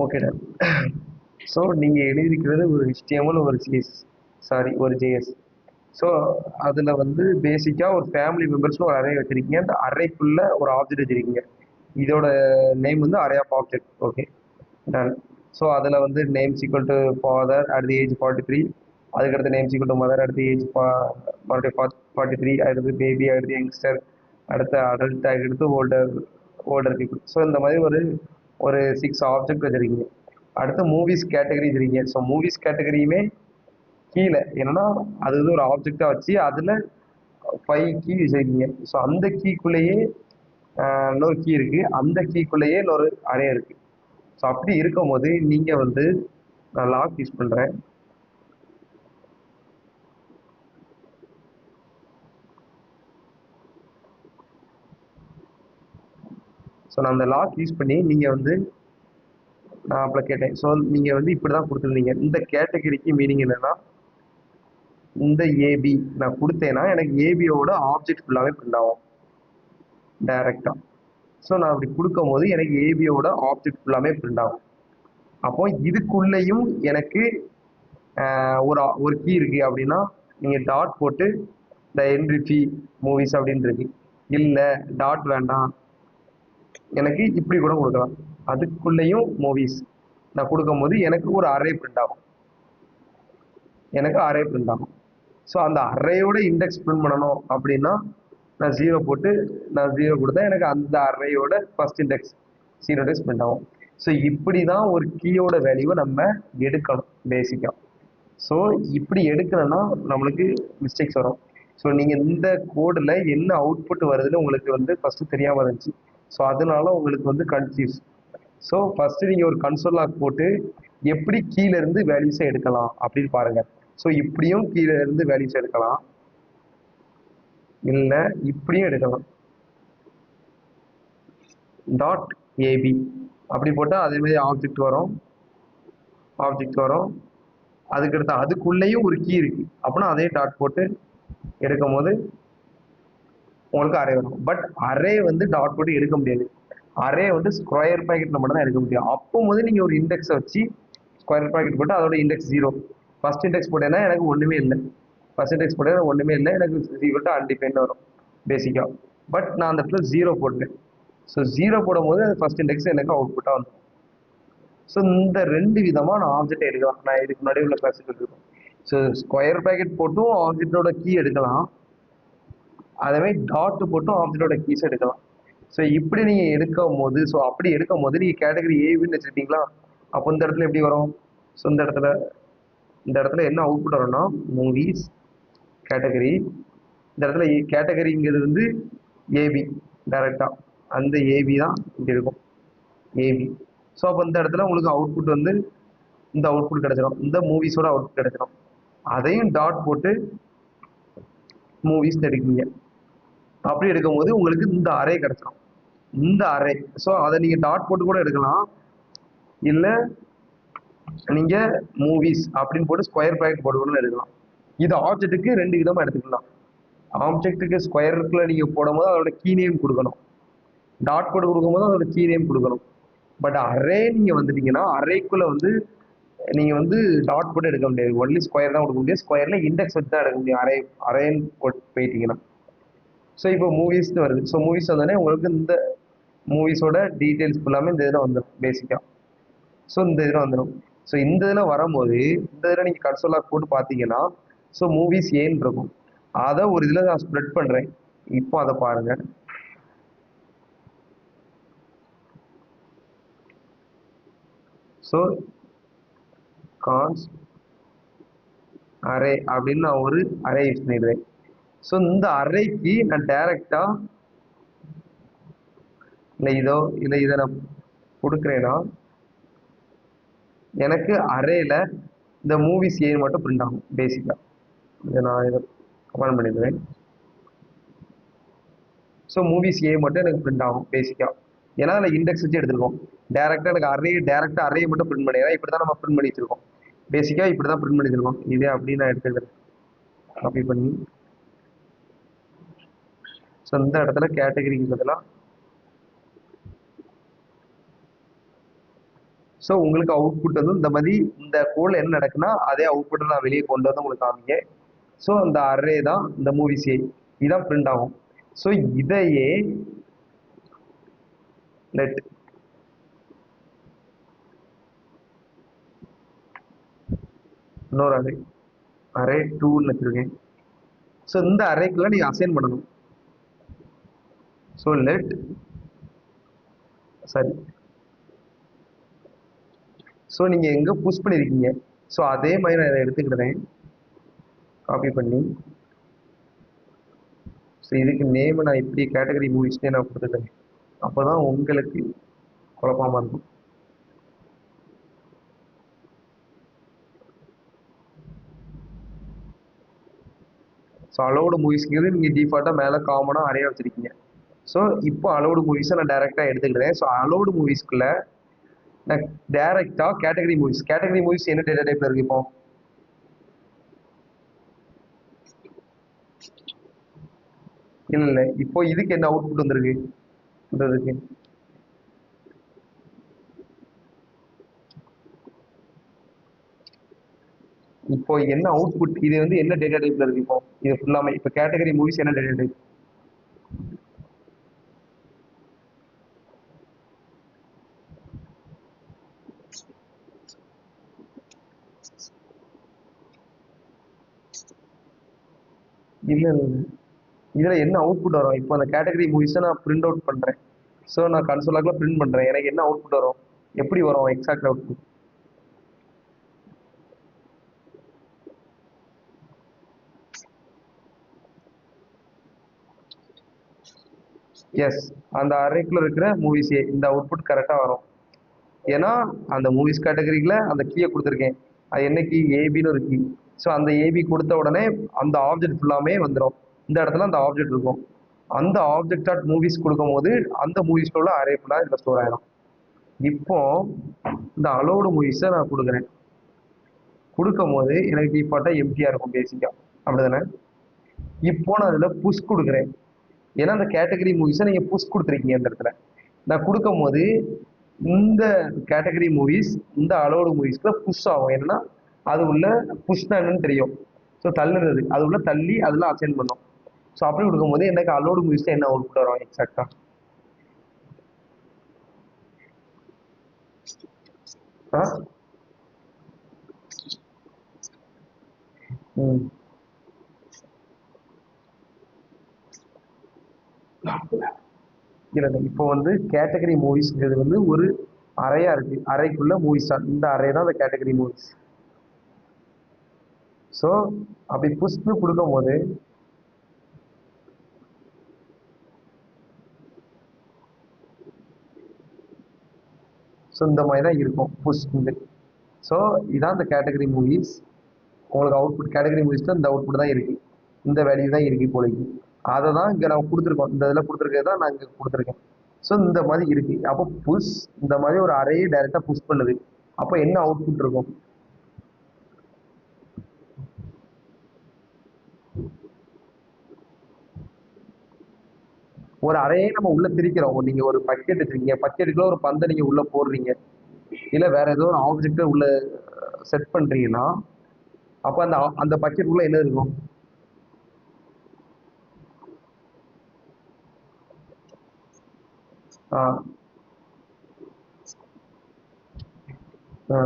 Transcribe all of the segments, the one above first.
Okay done. So நீங்கள் எழுதியிருக்கிறது ஒரு HTML ஒரு சிஎஸ், சாரி ஒரு ஜேஎஸ். ஸோ அதில் வந்து பேசிக்காக ஒரு ஃபேமிலி மெம்பர்ஸ்னு ஒரு அரே வச்சுருக்கீங்க. அந்த அரேக்குள்ளே ஒரு ஆப்ஜெக்ட் வச்சுருக்கீங்க. இதோட நேம் வந்து array of object. Okay done. So அதில் வந்து name equal to father at the age 43, அதுக்கடுத்து name equal to mother at the age மறுபடியும் 43, அடுத்து பேபி, அடுத்து யங்ஸ்டர், அடுத்த அடல்ட், அடுத்து ஓல்டர் பீப்புள். ஸோ இந்த மாதிரி ஒரு ஒரு 6 ஆப்ஜெக்ட் வச்சுருக்கீங்க. அடுத்து மூவிஸ் கேட்டகரி வச்சுருக்கீங்க. ஸோ மூவிஸ் கேட்டகரியுமே கீழே என்னன்னா அது வந்து ஒரு ஆப்ஜெக்டாக வச்சு அதில் 5 கீ வச்சுருக்கீங்க. ஸோ அந்த கீக்குள்ளேயே இன்னொரு கீ இருக்குது, அந்த கீக்குள்ளேயே இன்னொரு அரே இருக்குது. ஸோ அப்படி இருக்கும்போது நீங்கள் வந்து நான் லாக் யூஸ் பண்ணுறேன். ஸோ நான் அந்த லாக் யூஸ் பண்ணி நீங்கள் வந்து நான் அப்போ கேட்டேன். ஸோ நீங்கள் வந்து இப்படி தான் கொடுத்துருந்தீங்க. இந்த கேட்டகரிக்கு மீனிங் என்னென்னா இந்த ஏபி நான் கொடுத்தேன்னா எனக்கு ஏபியோட ஆப்ஜெக்ட் ஃபுல்லாகவே பிரிண்ட் ஆகும் டைரெக்டாக. ஸோ நான் அப்படி கொடுக்கும் போது எனக்கு ஏபியோட ஆப்ஜெக்ட் ஃபுல்லாமே பிரிண்ட் ஆகும். அப்போ இதுக்குள்ளேயும் எனக்கு ஒரு ஒரு கீ இருக்குது அப்படின்னா நீங்கள் டாட் போட்டு இந்த என்ட்ரி ஃபீ மூவிஸ் அப்படின்னு இருக்கு. இல்லை டாட் வேண்டாம், எனக்கு இப்படி கூட கொடுக்கலாம். அதுக்குள்ளேயும் மூவிஸ் நான் கொடுக்கும்போது எனக்கு ஒரு அரே பிரிண்ட் ஆகும். எனக்கு அரே பிரிண்ட் ஆகும். ஸோ அந்த அரேயோட இண்டெக்ஸ் பிரிண்ட் பண்ணணும் அப்படின்னா நான் 0 போட்டு நான் 0 கொடுத்தா எனக்கு அந்த அரேயோட ஃபர்ஸ்ட் இண்டெக்ஸ் 0 இண்டெக்ஸ் பிரிண்ட் ஆகும். ஸோ இப்படி தான் ஒரு கீயோட வேல்யூவை நம்ம எடுக்கணும் பேசிக்காக. ஸோ இப்படி எடுக்கணும்னா நம்மளுக்கு மிஸ்டேக்ஸ் வரும். ஸோ நீங்கள் இந்த கோடில் என்ன அவுட்புட் வருதுன்னு உங்களுக்கு வந்து ஃபஸ்ட்டு தெரியாமல் இருந்துச்சு. ஸோ அதனால உங்களுக்கு வந்து கன்ஃபியூஸ். ஸோ ஃபஸ்ட்டு நீங்கள் ஒரு கன்சோல் லாக் போட்டு எப்படி கீழே இருந்து வேல்யூஸை எடுக்கலாம் அப்படின்னு பாருங்கள். ஸோ இப்படியும் கீழே இருந்து வேல்யூஸ் எடுக்கலாம், இல்லை இப்படியும் எடுக்கலாம். டாட் ஏபி அப்படி போட்டால் அதே மாதிரி ஆப்ஜெக்ட் வரும். அதுக்கடுத்து அதுக்குள்ளேயும் ஒரு கீ இருக்கு அப்படின்னா அதே டாட் போட்டு எடுக்கும் போது உங்களுக்கு அரே வரும். பட் அரே வந்து டாட் போட்டு எடுக்க முடியாது. அரே வந்து ஸ்கொயர் ப்ராக்கெட்ல மட்டும் தான் எடுக்க முடியும். அப்போ போது நீங்கள் ஒரு இண்டெக்ஸை வச்சு ஸ்கொயர் ப்ராக்கெட் போட்டு அதோட இண்டெக்ஸ் 0, ஃபர்ஸ்ட் இண்டெக்ஸ் போட்டேன்னா எனக்கு ஒன்றுமே இல்லை, ஃபர்ஸ்ட் இண்டெக்ஸ் போட்டேன்னா ஒன்றுமே இல்லை, எனக்கு ஈக்குவல் டு அன்டிஃபைன்டு வரும் பேசிக்காக. பட் நான் அந்த இடத்துல 0 போட்டேன். ஸோ 0 போடும்போது அது ஃபர்ஸ்ட் இண்டெக்ஸ் எனக்கு அவுட்புட்டாக வந்துடும். ஸோ இந்த ரெண்டு விதமாக நான் ஆப்ஜெக்ட் எடுக்கலாம். நான் இதுக்கு முன்னாடி உள்ள கிளாஸ் எடுத்துருக்கோம். ஸோ ஸ்கொயர் ப்ராக்கெட் போட்டும் ஆப்ஜெக்டோட கீ எடுக்கலாம், அதேமாதிரி டாட் போட்டும் ஆப்ஜெக்டோட கீஸ் எடுக்கலாம். ஸோ இப்படி நீங்கள் எடுக்கும் போது அப்படி எடுக்கும் போது நீங்கள் கேட்டகரி ஏபின்னு வச்சுருக்கீங்களா, அப்போ இந்த இடத்துல எப்படி வரும்? ஸோ இந்த இடத்துல என்ன அவுட்புட் வரும்னா மூவிஸ் கேட்டகரி. இந்த இடத்துல கேட்டகரிங்கிறது வந்து ஏபி டைரெக்டாக, அந்த ஏபி தான் இப்படி இருக்கும் ஏபி. ஸோ அப்போ இந்த இடத்துல உங்களுக்கு அவுட்புட் வந்து இந்த அவுட்புட் கிடைச்சிடும், இந்த மூவிஸோட அவுட்புட் கிடைச்சிடும். அதையும் டாட் போட்டு மூவிஸ் எடுக்கீங்க. அப்படி எடுக்கும் போது உங்களுக்கு இந்த அரே கிடைச்சிடும், இந்த அரே. ஸோ அதை நீங்கள் டாட் போட்டு கூட எடுக்கலாம், இல்லை நீங்கள் மூவிஸ் அப்படின்னு போட்டு ஸ்கொயர் ப்ராக்கெட் போட்டு கூட எடுக்கலாம். இது ஆப்ஜெக்ட்டுக்கு ரெண்டு விதமாக எடுத்துக்கலாம். ஆப்ஜெக்ட்டுக்கு ஸ்கொயருக்குள்ள நீங்கள் போடும்போது அதோட கீ நேம் கொடுக்கணும், டாட் போட்டு கொடுக்கும்போது அதோட கீ நேம் கொடுக்கணும். பட் அரே நீங்கள் வந்துட்டீங்கன்னா அரேக்குள்ளே வந்து நீங்கள் வந்து டாட் போட்டு எடுக்க முடியாது, ஒன்லி ஸ்கொயர் தான் கொடுக்க முடியாது. ஸ்கொயரில் இண்டெக்ஸ் வச்சு தான் எடுக்க முடியும் அரேன்னு போயிட்டீங்கன்னா. ஸோ இப்போ மூவிஸ்னு வருது. ஸோ மூவிஸ் வந்தோடனே உங்களுக்கு இந்த மூவிஸோட டீட்டெயில்ஸ் ஃபுல்லாமே இந்த இதில் வந்துடும் பேசிக்காக. ஸோ இந்த இதில் வந்துடும். ஸோ இந்த இதில் வரும்போது இந்த இதில் நீங்கள் கன்சோலாக போட்டு பார்த்தீங்கன்னா ஸோ மூவிஸ் ஏன்னு இருக்கும். அதை ஒரு இதில் நான் ஸ்ப்ரெட் பண்ணுறேன். இப்போ அதை பாருங்கள். ஸோ கான்ஸ் அரே அப்படின்னு நான் ஒரு அரே யூஸ் பண்ணிடுறேன். ஸோ இந்த அரேக்கு நான் டைரெக்டாக இதை நான் கொடுக்குறேன்னா எனக்கு அரேல இந்த மூவிஸ் ஏ மட்டும் பிரிண்ட் ஆகும் பேசிக்காக. இதை கமெண்ட் பண்ணிடுவேன். ஸோ மூவிஸ் ஏ மட்டும் எனக்கு பிரிண்ட் ஆகும் பேசிக்காக, ஏன்னா அதில் இண்டெக்ஸ் வச்சு எடுத்துருக்கோம். டேரெக்டாக எனக்கு டேரெக்டாக அரே மட்டும் பிரிண்ட் பண்ணிடுறேன். இப்படி தான் நம்ம பிரிண்ட் பண்ணி வச்சிருக்கோம் பேசிக்காக, இப்படி தான் பிரிண்ட் பண்ணி வச்சிருக்கோம். இதே அப்படி நான் எடுத்துக்கிறேன், காப்பி பண்ணி. ஸோ இந்த இடத்துல கேட்டகரிக்கு பதிலாக ஸோ உங்களுக்கு அவுட்புட் வந்து இந்த மாதிரி இந்த கோடில் என்ன நடக்குன்னா அதே அவுட்புட்டை நான் வெளியே கொண்டு வந்து உங்களுக்கு காமிங்க. ஸோ அந்த அரே தான் இந்த மூவிஸே இதான் பிரிண்ட் ஆகும். ஸோ இதையே லெட் இன்னொரு அரே அரே டூன்னு வச்சிருக்கேன். ஸோ இந்த அரேக்குள்ள நீங்க அசைன் பண்ணணும். ஸோ லெட் சரி ஸோ நீங்க எங்க புஷ் பண்ணிருக்கீங்க ஸோ அதே மாதிரி நான் இதை எடுத்துக்கிட்டேன் காப்பி பண்ணி. ஸோ இதுக்கு நேம் நான் இப்படி கேட்டகரி மூவிஸ்னே நான் கொடுத்துட்டேன். அப்போதான் உங்களுக்கு குழப்பமா இருக்கும். ஸோ அலோடு மூவிஸ்ங்கிறது நீங்கள் டிஃபால்ட்டாக மேலே காமனாக அறையா வச்சிருக்கீங்க. ஸோ இப்போ அலோடு மூவிஸை நான் டைரெக்டாக எடுத்துக்கிட்டேன். ஸோ அலோடு மூவிஸ்க்குள்ள நான் டைரெக்டாக கேட்டகரி மூவிஸ் என்ன டேட்டா டைப்ல இருக்கு இப்போ? இல்லை இப்போ இதுக்கு என்ன அவுட்புட் வந்திருக்கு இதுக்கு? இப்போ என்ன அவுட்புட் இது வந்து என்ன டேட்டா டைப்ல இருக்கு இப்போ? இது ஃபுல்லாமே இப்போ கேட்டகரி மூவிஸ் என்ன டேட்டா டைப்? இல்லை இல்லை இதுல என்ன அவுட்புட் வரும்? இப்போ அந்த கேட்டகரி மூவிஸை நான் பிரிண்ட் அவுட் பண்றேன். ஸோ நான் கன்சோலாக்குள்ள பிரிண்ட் பண்றேன். எனக்கு என்ன அவுட்புட் வரும்? எப்படி வரும் எக்ஸாக்ட் அவுட்புட்? எஸ் அந்த அரேக்குள்ள இருக்கிற மூவிஸே இந்த அவுட்புட் கரெக்டாக வரும். ஏன்னா அந்த மூவிஸ் கேட்டகரியில் அந்த கீயை கொடுத்துருக்கேன். அது என்ன கீ? ஏபின்னு ஒரு கீ. ஸோ அந்த ஏபி கொடுத்த உடனே அந்த ஆப்ஜெக்ட் ஃபுல்லாமே வந்துடும். இந்த இடத்துல அந்த ஆப்ஜெக்ட் இருக்கும். அந்த ஆப்ஜெக்ட் டாட் மூவிஸ் கொடுக்கும் போது அந்த மூவிஸ்ல உள்ள அரே ஃபுல்லாக இதில் ஸ்டோர் ஆகிடும். இப்போ இந்த அலோடு மூவிஸை நான் கொடுக்குறேன். கொடுக்கும் போது எனக்கு டிஃபால்ட்டாக எம்டியாக இருக்கும் பேசிக்காக, அப்படிதானே? இப்போ நான் அதில் புஷ் கொடுக்குறேன். ஏன்னா அந்த கேட்டகரி மூவிஸை நீங்கள் புஷ் கொடுத்துருக்கீங்க அந்த இடத்துல. நான் கொடுக்கும் போது இந்த கேட்டகரி மூவிஸ் இந்த அலோடு மூவிஸ்க்குள்ள புஷ் ஆகும். ஏன்னா அது உள்ள புஷ் என்னன்னு தெரியும். ஸோ தள்ளுறது அது உள்ள தள்ளி அதெல்லாம் அசைன் பண்ணும். ஸோ அப்படி கொடுக்கும்போது எனக்கு அலோடு மூவிஸ்ல என்ன அவுட்புட் வரும் எக்ஸாக்டா? ஆ ம் இல்லை இப்போ வந்து கேட்டகரி மூவிஸ்ங்கிறது வந்து ஒரு அறையா இருக்கு. அறைக்குள்ள மூவிஸ் தான். இந்த அறை தான் அந்த கேட்டகரி மூவிஸ். ஸோ அப்படி புஷ்னு கொடுக்கும் போது ஸோ இந்த மாதிரி தான் இருக்கும் புஷ் வந்து. ஸோ இதான் இந்த கேட்டகரி மூவிஸ். உங்களுக்கு அவுட்புட் கேட்டகரி மூவிஸ்ல இந்த அவுட்புட் தான் இருக்கு. இந்த வேல்யூ தான் இருக்கு இப்போதைக்கு. அதை தான் இங்கே நம்ம கொடுத்துருக்கோம். இந்த இதில் கொடுத்துருக்கிறது தான் நான் இங்கே கொடுத்துருக்கேன். ஸோ இந்த மாதிரி இருக்கு. அப்போ புஷ் இந்த மாதிரி ஒரு அறையை டைரெக்டாக புஷ் பண்ணுது. அப்போ என்ன அவுட்புட் இருக்கும்? ஒரு அறையை நம்ம உள்ள திரிக்கிறோம். நீங்க ஒரு பக்கெட் வச்சிருக்கீங்க. பக்கெட்டுக்குள்ள ஒரு பந்தை நீங்க உள்ள போடுறீங்க. இல்ல வேற ஏதோ ஒரு ஆப்ஜெக்ட உள்ள செட் பண்றீங்கன்னா அப்ப அந்த அந்த பக்கெட் உள்ள என்ன இருக்கும்? ஆ ஆ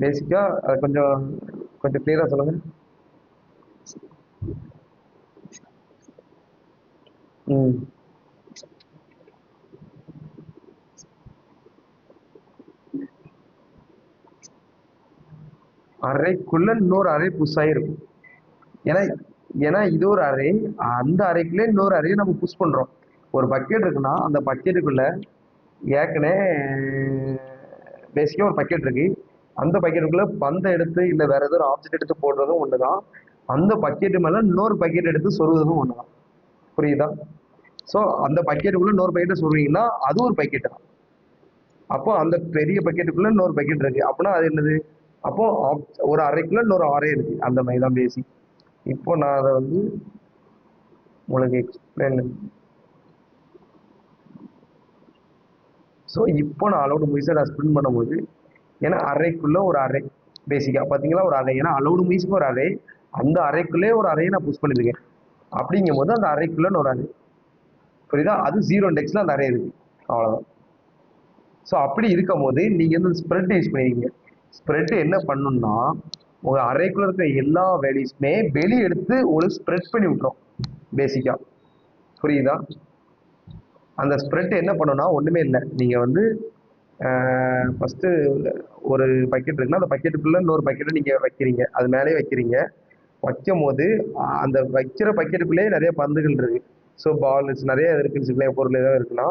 பேசிக்கா அது கொஞ்சம் கொஞ்சம் கிளியரா சொல்லுங்க. ம் அறைக்குள்ள இன்னொரு அறை புஷ் ஆயிருக்கும். ஏன்னா ஏன்னா இது ஒரு அறை. அந்த அறைக்குள்ளே இன்னொரு அறையை நம்ம புஷ் பண்றோம். ஒரு பக்கெட் இருக்குன்னா அந்த பக்கெட்டுக்குள்ள ஏற்கனவே பேசிக்கா ஒரு பக்கெட் இருக்கு. அந்த பக்கெட்டுக்குள்ள பந்தை எடுத்து இல்ல வேற ஏதோ ஒரு ஆப்ஜெக்ட் எடுத்து போடுறதும் ஒண்ணுதான். அந்த பக்கெட்டு மேல இன்னொரு பக்கெட் எடுத்து சொருகுறதும் ஒண்ணுதான். புரியுதா? ஸோ அந்த பக்கெட்டுக்குள்ள இன்னொரு பக்கெட்டை சொருவீங்கன்னா அது ஒரு பக்கெட் தான். அப்போ அந்த பெரிய பக்கெட்டுக்குள்ள இன்னொரு பக்கெட் இருக்கு. அப்படின்னா அது என்னது? அப்போ ஒரு அறைக்குள்ள இன்னொரு அறை இருக்கு. அந்த மாதிரி தான் பேசிக். இப்போ நான் அதை வந்து உங்களுக்கு எக்ஸ்பிளைன். ஸோ இப்போ நான் அலௌடு மூவிஸை நான் ஸ்பின் பண்ணும்போது, ஏன்னா அறைக்குள்ள ஒரு அறை பேசிக்காக பார்த்தீங்களா, ஒரு அறை. ஏன்னா அலௌடு மூவிஸ்க்கு ஒரு அறை, அந்த அறைக்குள்ளே ஒரு அறையை நான் புஷ் பண்ணியிருக்கேன். அப்படிங்கும் போது அந்த அறைக்குள்ள ஒரு அறை, புரியுதா? அது 0 இண்டெக்ஸ்ல அந்த அறை இருக்கு, அவ்வளோதான். ஸோ அப்படி இருக்கும் போது நீங்க வந்து ஸ்ப்ரெட் யூஸ் பண்ணிருக்கீங்க. ஸ்ப்ரெட் என்ன பண்ணும்னா, உங்க அறைக்குள்ள இருக்க எல்லா வேல்யூஸ்மே வெளியே எடுத்து உங்களுக்கு ஸ்ப்ரெட் பண்ணி விட்டுரும் பேசிக்கா. புரியுதா? அந்த ஸ்ப்ரெட் என்ன பண்ணும்னா ஒண்ணுமே இல்லை. நீங்க வந்து ஃபர்ஸ்ட் ஒரு பக்கெட் இருக்குன்னா அந்த பக்கெட்டுக்குள்ள இன்னொரு பக்கெட்டை நீங்க வைக்கிறீங்க, அது மேலேயே வைக்கிறீங்க. வைக்கும் போது அந்த வைக்கிற பக்கெட்டுக்குள்ளேயே நிறைய பந்துகள் இருக்கு. ஸோ பால்ஸ் நிறைய இருக்குன்னு பொருள் ஏதாவது இருக்குன்னா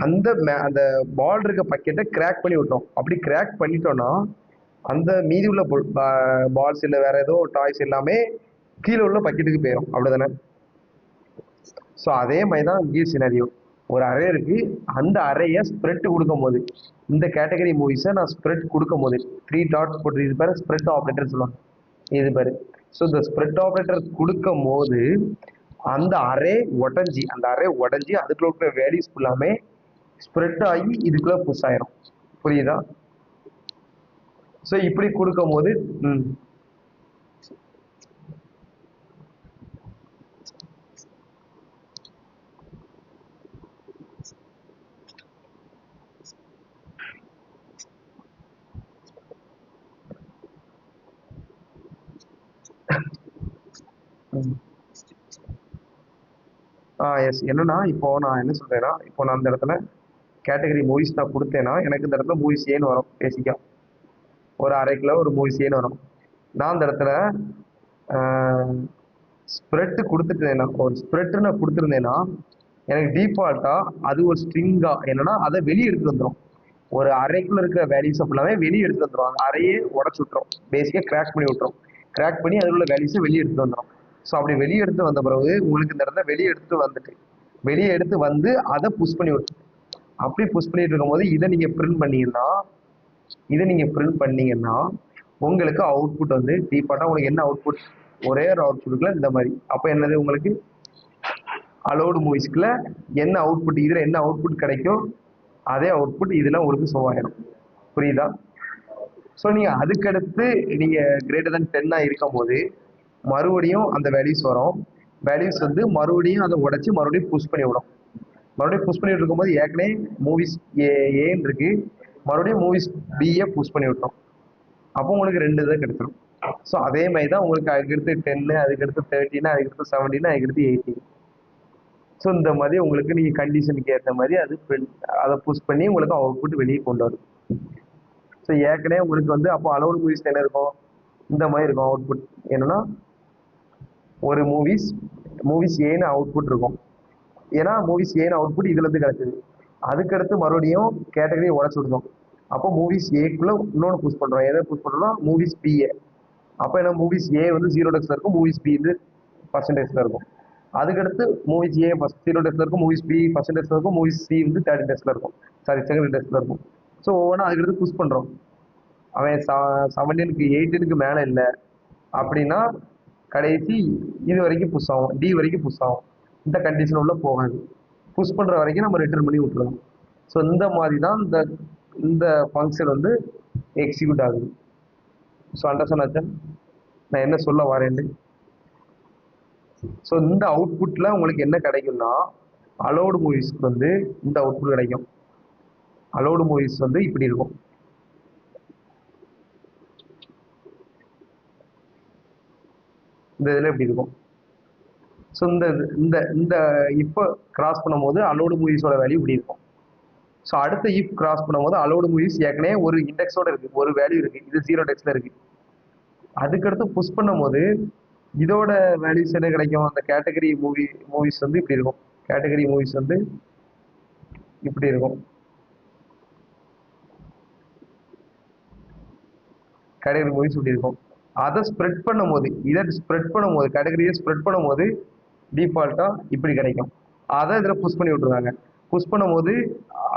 அந்த அந்த பால் இருக்க பக்கெட்டை கிராக் பண்ணி விட்டோம். அப்படி கிராக் பண்ணிட்டோம்னா அந்த மீதி உள்ள பால்ஸ் இல்லை வேற ஏதோ டாய்ஸ் எல்லாமே கீழே உள்ள பக்கெட்டுக்கு போயிடும், அப்படிதானே? ஸோ அதே மாதிரி தான் இங்கே சினாரியோ. ஒரு அறை இருக்கு, அந்த அறையை ஸ்ப்ரெட் கொடுக்கும் போது, இந்த கேட்டகரி மூவிஸை நான் ஸ்ப்ரெட் கொடுக்கும் போது 3 டாட்ஸ் போட்டு இது பேர் ஸ்ப்ரெட் ஆப்ரேட்டர் சொல்லுவாங்க, இது பேர். ஸோ இந்த ஸ்ப்ரெட் ஆப்ரேட்டர் கொடுக்கும் போது அந்த அறை உடஞ்சி அதுக்குள்ள இருக்கிற வேல்யூஸ் ஃபுல்லாமே ஸ்ப்ரெட் ஆகி இதுக்குள்ள புஷ் ஆயிரும். புரியுதா? ஸோ இப்படி கொடுக்கும் போது எஸ். என்னன்னா இப்போ நான் என்ன சொல்றேன்னா, இப்போ நான் அந்த இடத்துல கேட்டகரி மூவிஸ் நான் கொடுத்தேன்னா எனக்கு இந்த இடத்துல மூவிஸ் ஏன்னு வரும் பேசிக்கா. ஒரு அரைக்குள்ள ஒரு மூவிஸ் ஏன்னு வரும். நான் அந்த இடத்துல ஸ்ப்ரெட் கொடுத்துட்டேன்னா, ஒரு ஸ்ப்ரெட் நான் கொடுத்துருந்தேன்னா எனக்கு டிஃபால்ட்டா அது ஒரு ஸ்ட்ரிங்கா என்னன்னா அதை வெளியே எடுத்துட்டு வந்துடும். ஒரு அறைக்குள்ள இருக்கிற வேல்யூஸை ஃபுல்லாவே வெளியே எடுத்து வந்துடும். அந்த அறையே உடச்சு விட்டுரும், பேசிக்காக கிராக் பண்ணி விட்டுரும். கிராக் பண்ணி அதில் உள்ள வேல்யூஸை வெளியே எடுத்து வந்துடும். ஸோ அப்படி வெளியே எடுத்து வந்த பிறகு உங்களுக்கு இந்த இடத்துல வெளியே எடுத்து வந்து அதை புஷ் பண்ணி விட்டு, அப்படி புஷ் பண்ணிட்டு இருக்கும்போது இதை நீங்க பிரிண்ட் பண்ணீங்கன்னா உங்களுக்கு அவுட்புட் வந்து டிஃபால்ட்டா உங்களுக்கு என்ன அவுட்புட், ஒரே ஒரு அவுட்புட்ல இந்த மாதிரி. அப்போ என்னது உங்களுக்கு அலோடு மூவிஸ்க்குள்ள என்ன அவுட்புட், இதுல என்ன அவுட்புட் கிடைக்கும் அதே அவுட்புட் இதுல உங்களுக்கு ஷோ ஆயிடும். புரியுதா? ஸோ நீங்க அதுக்கடுத்து நீங்க கிரேட்டர் தென் 10 இருக்கும் போது மறுபடியும் அந்த வேல்யூஸ் வரும். வேல்யூஸ் வந்து மறுபடியும் அதை உடைச்சு மறுபடியும் புஷ் பண்ணி விடும். மறுபடியும் புஷ் பண்ணிட்டு இருக்கும்போது ஏற்கனவே மூவிஸ் ஏன்னு இருக்கு, மறுபடியும் மூவிஸ் பிஏ புஷ் பண்ணி விட்டோம். அப்போ உங்களுக்கு 2 இதை கிடைச்சிடும். ஸோ அதே மாதிரி தான் உங்களுக்கு அதுக்கடுத்து 10, அதுக்கடுத்து 13, அதுக்கடுத்து 17, அதுக்கடுத்து 18. ஸோ இந்த மாதிரி உங்களுக்கு நீங்கள் கண்டிஷனுக்கு ஏற்ற மாதிரி அதை புஷ் பண்ணி உங்களுக்கு அவுட்புட் வெளியே கொண்டு வரும். ஸோ ஏற்கனவே உங்களுக்கு வந்து அப்போ அலோடு மூவிஸ் என்ன இருக்கும், இந்த மாதிரி இருக்கும் அவுட்புட். என்னன்னா ஒரு மூவிஸ் ஏன்னு அவுட்புட் இருக்கும். ஏன்னா மூவிஸ் ஏன்னு அவுட்புட் இதுல இருந்து கிடைச்சது. அதுக்கடுத்து மறுபடியும் கேட்டகரியை உடச்சு விடுறோம். அப்போ மூவிஸ் ஏக்குள்ள இன்னொன்று புஷ் பண்றோம். எதை புஷ் பண்றோம்னா மூவிஸ் பிஏ. அப்போ என்ன, மூவிஸ் ஏ வந்து 0 டெக்ஸ்ல இருக்கும், மூவிஸ் பி வந்து பர்சன்டேஜ்ல இருக்கும். அதுக்கடுத்து மூவிஸ் ஏ 0 டெக்ஸ்ல இருக்கும், மூவிஸ் பி பர்சன்டேஜ்ல இருக்கும், மூவிஸ் சி வந்து 30 டெக்ஸ்ல இருக்கும், சாரி செகண்ட் டெக்ஸ்ல இருக்கும். ஸோ ஒவ்வொன்றா அதுக்கடுத்து புஷ் பண்றோம். அவன் 17க்கு 18க்கு மேல இல்லை அப்படின்னா கடைசி இது வரைக்கும் புஷ் ஆகும், டி வரைக்கும் புஷ் ஆகும். இந்த கண்டிஷன் உள்ள போகாது, புஷ் பண்ற வரைக்கும் நம்ம ரிட்டர்ன் பண்ணி விட்டுருவோம். ஸோ இந்த மாதிரி தான் இந்த ஃபங்க்ஷன் வந்து எக்ஸிக்யூட் ஆகுது. ஸோ அண்டர்ஸ்டாண்ட் ஆச்சா நான் என்ன சொல்ல வரேன்னு? ஸோ இந்த அவுட்புட்ல உங்களுக்கு என்ன கிடைக்கும்னா அலோடு மூவிஸ்க்கு வந்து இந்த அவுட்புட் கிடைக்கும். அலோடு மூவிஸ் வந்து இப்படி இருக்கும். இந்த இதில் எப்படி இருக்கும். ஸோ இந்த இந்த இப்போ கிராஸ் பண்ணும்போது அலோடு மூவிஸோட வேல்யூ இப்படி இருக்கும். ஸோ அடுத்த இஃப் கிராஸ் பண்ணும்போது அலோடு மூவிஸ் ஏற்கனவே ஒரு இண்டெக்ஸோட இருக்கு, ஒரு வேல்யூ இருக்கு, இது 0 டெக்ஸ்ல இருக்கு. அதுக்கடுத்து புஷ் பண்ணும்போது இதோட வேல்யூஸ் என்ன கிடைக்கும், அந்த கேட்டகரி மூவிஸ் வந்து இப்படி இருக்கும். கேட்டகரி மூவிஸ் வந்து இப்படி இருக்கும். கேட்டகரி மூவிஸ் இப்படி இருக்கும். அதை ஸ்ப்ரெட் பண்ணும்போது கேட்டகரியை ஸ்ப்ரெட் பண்ணும்போது டிஃபால்ட்டா இப்படி கிடைக்கும். அதை இதில் புஷ் பண்ணி விட்டுருவாங்க. புஷ் பண்ணும்போது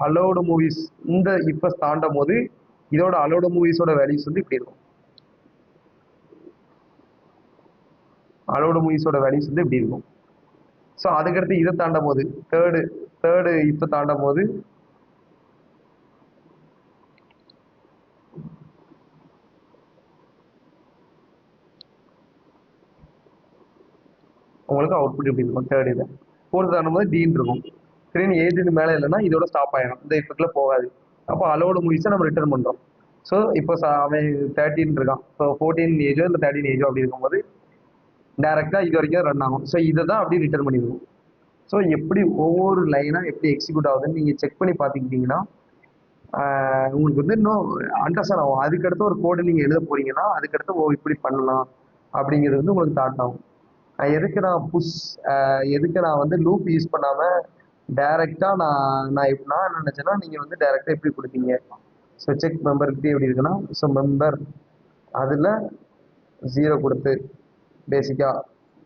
அலோடு மூவிஸ் இந்த இப்போ தாண்டும் போது இதோட அலோடு மூவிஸோட வேல்யூஸ் வந்து இப்படி இருக்கும். அலோடு மூவிஸோட வேல்யூஸ் வந்து இப்படி இருக்கும். ஸோ அதுக்கடுத்து இதை தாண்டும் போது தேர்டு தேர்டு இப்போ தாண்டும் போது உங்களுக்கு அவுட்புட் இப்படி இருக்கும். தேர்ட் இது ஃபோர்த் தாண்டும் போது டீன் இருக்கும். திடீர்னு ஏஜ்க்கு மேலே இல்லைன்னா இதோட ஸ்டாப் ஆயிடும், இந்த எஃபெக்ட்ல போகாது. அப்போ அலோடு மூவிஸை நம்ம ரிட்டர்ன் பண்ணுறோம். ஸோ இப்போ அவன் 13 இருக்கான். ஸோ 14 ஏஜோ இல்லை 13 ஏஜோ அப்படி இருக்கும்போது டேரெக்டாக இது வரைக்கும் ரன் ஆகும். ஸோ இதை தான் அப்படியே ரிட்டர்ன் பண்ணிடுவோம். ஸோ எப்படி ஒவ்வொரு லைனாக எப்படி எக்ஸிக்யூட் ஆகுதுன்னு நீங்கள் செக் பண்ணி பார்த்துக்கிட்டிங்கன்னா உங்களுக்கு வந்து இன்னும் அண்டர்ஸ்டாண்ட் ஆகும். அதுக்கடுத்து ஒரு கோடு நீங்கள் எழுத போறீங்கன்னா அதுக்கடுத்து ஓ இப்படி பண்ணலாம் அப்படிங்கிறது வந்து உங்களுக்கு தாட் ஆகும். எதுக்கு நான் வந்து லூப் யூஸ் பண்ணாமல் டைரெக்டாக நான் என்ன நினச்சேன்னா நீங்கள் வந்து டைரெக்டாக எப்படி கொடுத்தீங்க. ஸோ செக் மெம்பருக்கு எப்படி இருக்குன்னா, ஸோ மெம்பர் அதில் 0 கொடுத்து பேசிக்காக,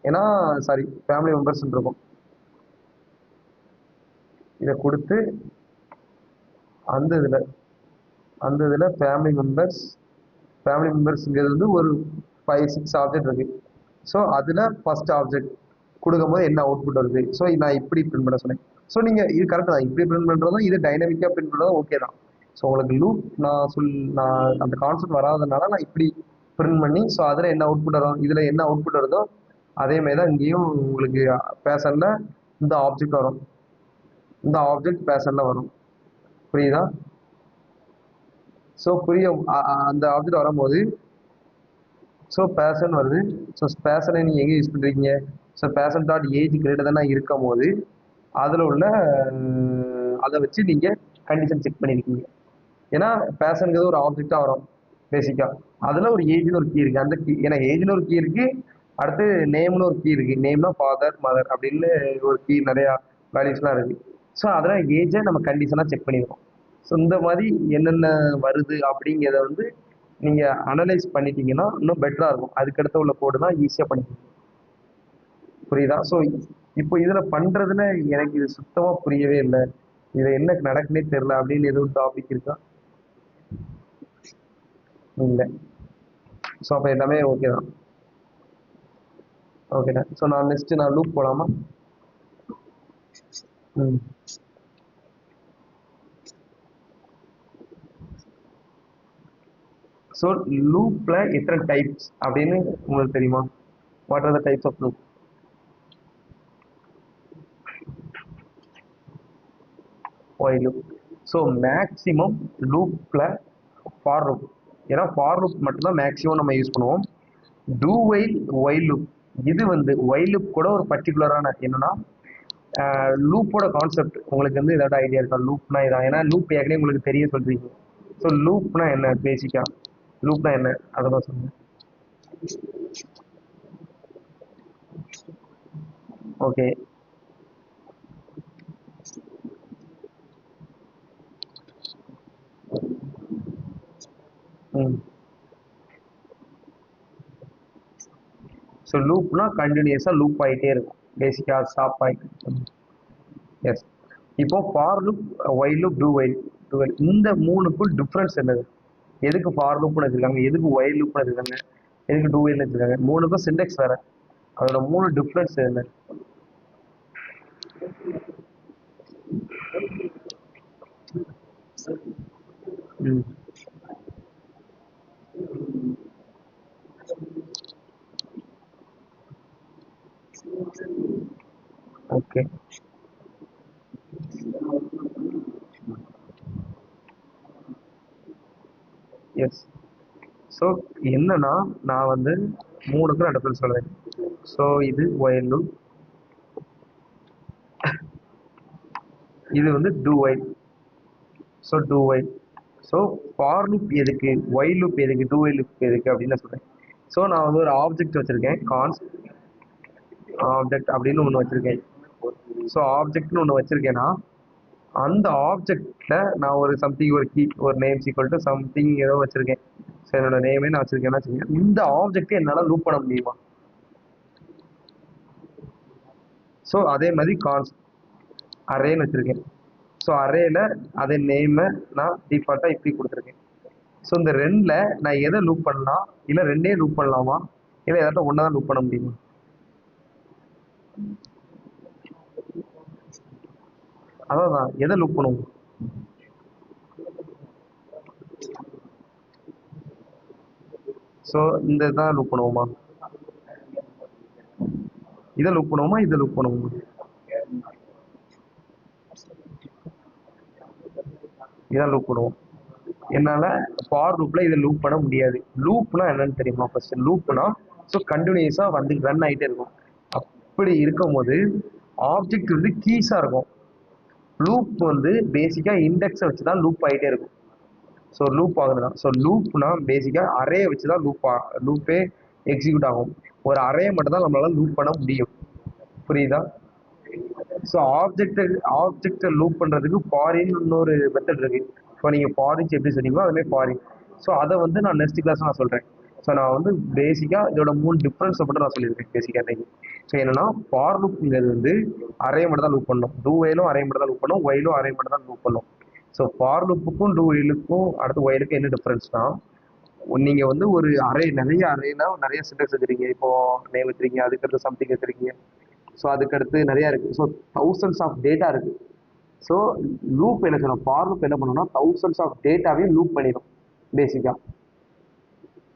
ஏன்னா சாரி ஃபேமிலி மெம்பர்ஸ் இருக்கும், இதை கொடுத்து அந்த இதில் ஃபேமிலி மெம்பர்ஸ்ங்கிறது வந்து ஒரு 5-6 ஆப்ஜெக்ட் இருக்கு. ஸோ அதில் ஃபர்ஸ்ட் ஆப்ஜெக்ட் கொடுக்கும்போது என்ன அவுட்புட் வருது. ஸோ நான் இப்படி பிரிண்ட் பண்ண சொன்னேன். ஸோ நீங்கள் இது கரெக்டாக தான், இப்படி பிரிண்ட் பண்ணுறதும் இது டைனமிக்காக பிரிண்ட் பண்ணுறதும் ஓகே தான். ஸோ உங்களுக்கு லூப் நான் அந்த கான்செப்ட் வராதனால நான் இப்படி பிரிண்ட் பண்ணி, ஸோ அதில் என்ன அவுட்புட் வரும், இதில் என்ன அவுட்புட் வருதோ அதே மாதிரி தான் இங்கேயும் உங்களுக்கு பேசனில் இந்த ஆப்ஜெக்ட் வரும், இந்த ஆப்ஜெக்ட் பேசனில் வரும். புரியுதா? ஸோ அந்த ஆப்ஜெக்ட் வரும்போது ஸோ பேசன் வருது. ஸோ பேசனை நீங்கள் எங்கே யூஸ் பண்ணுறீங்க? So person dot age greater தானே இருக்கும் போது அதில் உள்ள அதை வச்சு நீங்கள் கண்டிஷன் செக் பண்ணியிருக்கீங்க. ஏன்னா பேசனுங்கிறது ஒரு ஆப்ஜெக்டாக வரும் பேசிக்காக. அதில் ஒரு ஏஜ்னு ஒரு கீ இருக்குது. அந்த கீ ஏன்னா ஏஜ்னு ஒரு கீ இருக்குது, அடுத்து நேம்னு ஒரு கீ இருக்குது. நேம்னா ஃபாதர் மதர் அப்படின்னு ஒரு கீ நிறையா வேல்யூஸ்லாம் இருக்குது. ஸோ அதில் ஏஜை நம்ம கண்டிஷனாக செக் பண்ணிடுவோம். ஸோ இந்த மாதிரி என்னென்ன வருது அப்படிங்கிறத வந்து நீங்கள் அனலைஸ் பண்ணிட்டீங்கன்னா இன்னும் பெட்டராக இருக்கும். அதுக்கடுத்து உள்ள கோடு தான் ஈஸியாக பண்ணிக்கணும். புரியுதா? ஸோ இப்போ இதில் பண்ணுறதுல எனக்கு இது சுத்தமாக புரியவே இல்லை, இதில் என்ன நடக்குன்னே தெரில அப்படின்னு எதுவும் டாபிக் இருக்கா? இல்லை. ஸோ அப்போ எல்லாமே ஓகே தான். ஓகேண்ணா. ஸோ நான் நெக்ஸ்ட்டு நான் லூப் போகலாமா? ம். ஸோ லூப்பில் எத்தனை டைப்ஸ் அப்படின்னு உங்களுக்கு தெரியுமா? What are the types of loop? While loop. So maximum லூப்பில் ஃபார் லூப், ஏன்னா ஃபார் லூப் மட்டும்தான் மேக்ஸிமம் நம்ம யூஸ் பண்ணுவோம். டூ வைல் ஒய் லூப், இது வந்து ஒய் லூப் கூட ஒரு பர்டிகுலரான என்னன்னா லூப்போட கான்செப்ட் உங்களுக்கு வந்து ஏதாவது ஐடியா இருக்கா? லூப்னா இதான், ஏன்னா லூப் ஏற்கனவே உங்களுக்கு தெரிய சொல்றீங்க. ஸோ லூப்னா என்ன பேசிக்கா? லூப்னா என்ன அதெல்லாம் சொல்லுங்க. ஓகே. ம். ஸோ லூப்னா கண்டினியூஸாக லூப் ஆகிட்டே இருக்கும், பேசிக்காக ஸ்டாப் ஆகிட்டு. எஸ். இப்போ for loop, while loop, do while, இந்த மூணுக்கும் டிஃப்ரென்ஸ் என்னது? எதுக்கு ஃபார் லூப்னு வச்சுருக்காங்க, எதுக்கு ஒய் லூப்னு வச்சுருக்காங்க, எதுக்கு டூ வைல்னு வச்சுருக்காங்க? மூணுக்கும் சிண்டெக்ஸ் வேறு, அதோட மூணு டிஃப்ரென்ஸ் என்ன? ம். ஓகே. எஸ். ஸோ என்னன்னா நான் வந்து மூணுக்கும் நான் டிஃப்ரென்ஸ் சொல்கிறேன். ஸோ இது ஒயில் லூப், இது வந்து do while. So do while. So for loop எதுக்கு, ஒயில் லூப் எதுக்கு, டூ ஒயில் லூப் எதுக்கு அப்படின்னு நான் சொல்கிறேன். ஸோ நான் வந்து ஒரு ஆப்ஜெக்ட் வச்சுருக்கேன், கான்ஸ்ட் ஆப்ஜெக்ட் அப்படின்னு ஒன்று வச்சுருக்கேன். ஸோ ஆப்ஜெக்ட்னு ஒன்று வச்சுருக்கேன்னா அந்த ஆப்ஜெக்டில் நான் ஒரு சம்திங், ஒரு கீ, ஒரு நேம் ஈக்குவல் டு சம்திங் ஏதோ வச்சுருக்கேன். ஸோ என்னோட நேமே நான் வச்சுருக்கேன்னா வச்சுருக்கேன். இந்த ஆப்ஜெக்டை என்னால் லூப் பண்ண முடியுமா? ஸோ அதே மாதிரி கான்ஸ்ட் அரேன்னு வச்சுருக்கேன். ஸோ அரேயில் அதே நேமை நான் டிஃபால்ட்டாக இப்படி கொடுத்துருக்கேன். ஸோ இந்த ரெண்டில் நான் எதை லூப் பண்ணலாம், இல்லை ரெண்டே லூப் பண்ணலாமா, இல்லை ஏதாட்டும் ஒன்றா தான் லூப் பண்ண முடியுமா? அதான் எதை லூப் பண்ணுவோம்? ஸோ இந்த இதான் லூப் பண்ணுவோமா? இதை லூப் பண்ணுவோமா, இதை லூப் பண்ணுவோமா? இதான் லூப் பண்ணுவோம். என்னால ஃபார் லூப்ல இதை லூப் பண்ண முடியாது. லூப்னா என்னன்னு தெரியுமா? ஃபர்ஸ்ட் லூப்னா ஸோ கண்டினியூஸா வந்து ரன் ஆகிட்டே இருக்கும். அப்படி இருக்கும் போது ஆப்ஜெக்ட் வந்து கீஸா இருக்கும். லூப் வந்து பேசிக்கா இண்டெக்ஸை வச்சு தான் லூப் ஆகிட்டே இருக்கும். ஸோ லூப் ஆகுதுன்னா ஸோ லூப்னா பேசிக்கா அரே வச்சு தான் லூப்பே எக்ஸிக்யூட் ஆகும். ஒரு அரே மட்டும் தான் நம்மளால லூப் பண்ண முடியும். புரியுதா? ஸோ ஆப்ஜெக்டை லூப் பண்ணுறதுக்கு ஃபாரின் இன்னொரு மெத்தட் இருக்கு. இப்போ நீங்கள் ஃபாரின் எப்படி சொன்னீங்களோ அதுமாதிரி ஃபாரின். ஸோ அதை வந்து நான் நெக்ஸ்ட் கிளாஸ் நான் சொல்கிறேன். ஸோ நான் வந்து பேசிக்காக இதோட 3 டிஃப்ரென்ஸை மட்டும் நான் சொல்லியிருக்கேன் பேசிக்காக இன்னைக்கு. ஸோ என்னன்னா ஃபார் லூப்ங்கிறது வந்து அரே மட்டும் தான் லூப் பண்ணணும். டூ ஒயிலும் அரே மட்டும் தான் லூப் பண்ணும். ஒயிலும் அரே மட்டும் தான் லூப் பண்ணும். ஸோ ஃபார் லூப்புக்கும் டூ ஒயிலுக்கும் அடுத்து ஒயிலுக்கும் என்ன டிஃப்ரென்ஸ்னா, நீங்க வந்து ஒரு அரே நிறைய அரேனா நிறைய சின்டெக்ஸ் வச்சிருக்கீங்க. இப்போ நேம் வச்சிருக்கீங்க, அதுக்கடுத்து சம்திங் வச்சிருக்கீங்க. ஸோ அதுக்கடுத்து நிறைய இருக்கு. ஸோ தௌசண்ட்ஸ் ஆஃப் டேட்டா இருக்கு. ஸோ லூப் என்ன சொல்லணும், ஃபார் லூப் என்ன பண்ணணும்னா தௌசண்ட்ஸ் ஆஃப் டேட்டாவையும் லூப் பண்ணிடும். பேசிக்கா